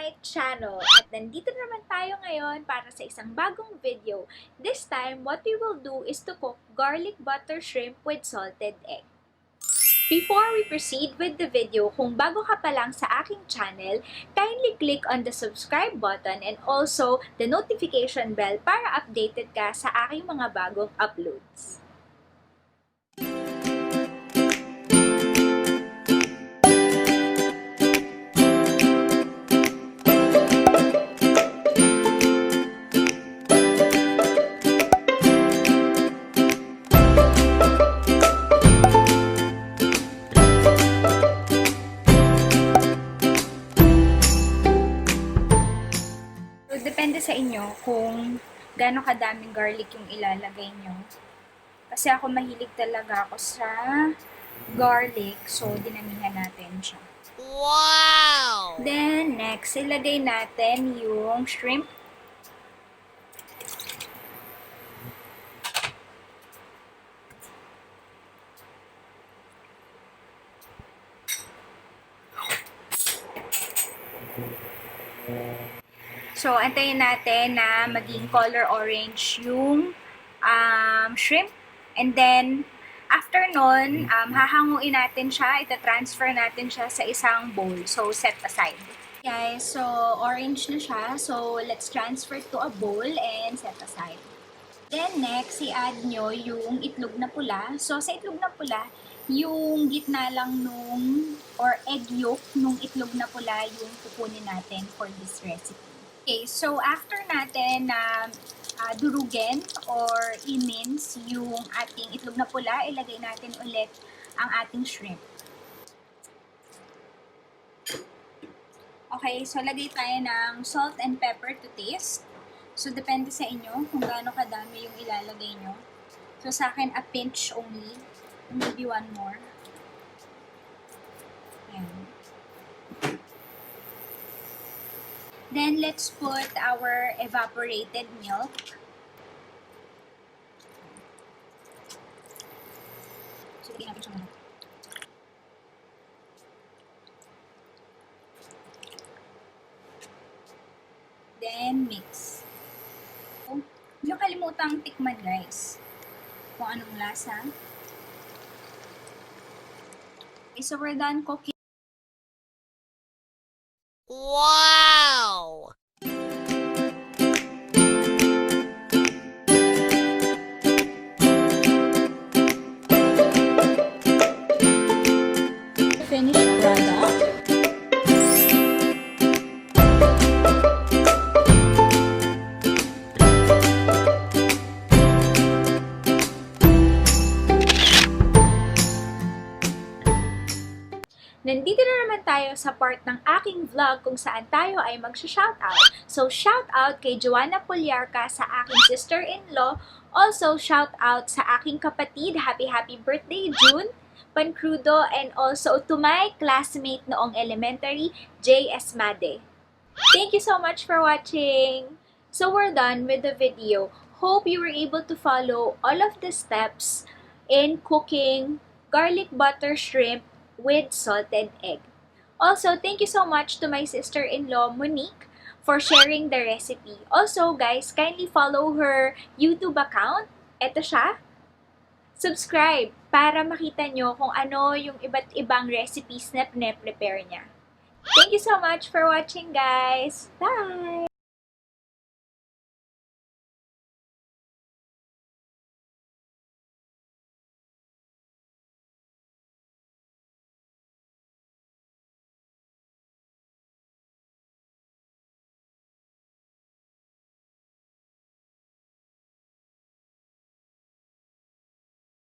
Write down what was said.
my channel. At nandito naman tayo ngayon para sa isang bagong video. This time, what we will do is to cook garlic butter shrimp with salted egg. Before we proceed with the video, kung bago ka pa lang sa aking channel, kindly click on the subscribe button and also the notification bell para updated ka sa aking mga bagong uploads. Depende sa inyo kung gaano kadaming garlic yung ilalagay nyo. Kasi ako mahilig talaga ako sa garlic, so dinamihan natin siya. Wow! Then, next, ilagay natin yung shrimp. So, antayin natin na maging color orange yung shrimp. And then, after nun, hahanguin natin siya, itatransfer natin siya sa isang bowl. So, set aside. Guys, so orange na siya. So, let's transfer to a bowl and set aside. Then, next, i-add nyo yung itlog na pula. So, sa itlog na pula, yung gitna lang nung, or egg yolk nung itlog na pula yung kukunin natin for this recipe. Okay, so after natin na durugin or i-mince yung ating itlog na pula, ilagay natin ulit ang ating shrimp. Okay, so lagay tayo ng salt and pepper to taste. So depende sa inyo kung gaano kadami yung ilalagay nyo. So sa akin, a pinch only. Maybe one more. Ayan. Then, let's put our evaporated milk. So, lagyan natin siya muna. Then, mix. Huwag niyo kalimutang tikman, guys. Kung anong lasa. Okay, so we're done cooking. Wow! Finished product. Nandito na naman tayo sa part ng aking vlog kung saan tayo ay mag-shoutout. So, shoutout kay Joanna Pulyarca sa aking sister-in-law. Also, shoutout sa aking kapatid. Happy birthday, June Pancrudo. And also to my classmate noong elementary, J.S. Made. Thank you so much for watching. So, we're done with the video. Hope you were able to follow all of the steps in cooking garlic butter shrimp with salted egg. Also, thank you so much to my sister-in-law, Monique, for sharing the recipe. Also, guys, kindly follow her YouTube account. Ito siya. Subscribe para makita nyo kung ano yung iba't ibang recipes na prepare niya. Thank you so much for watching, guys. Bye!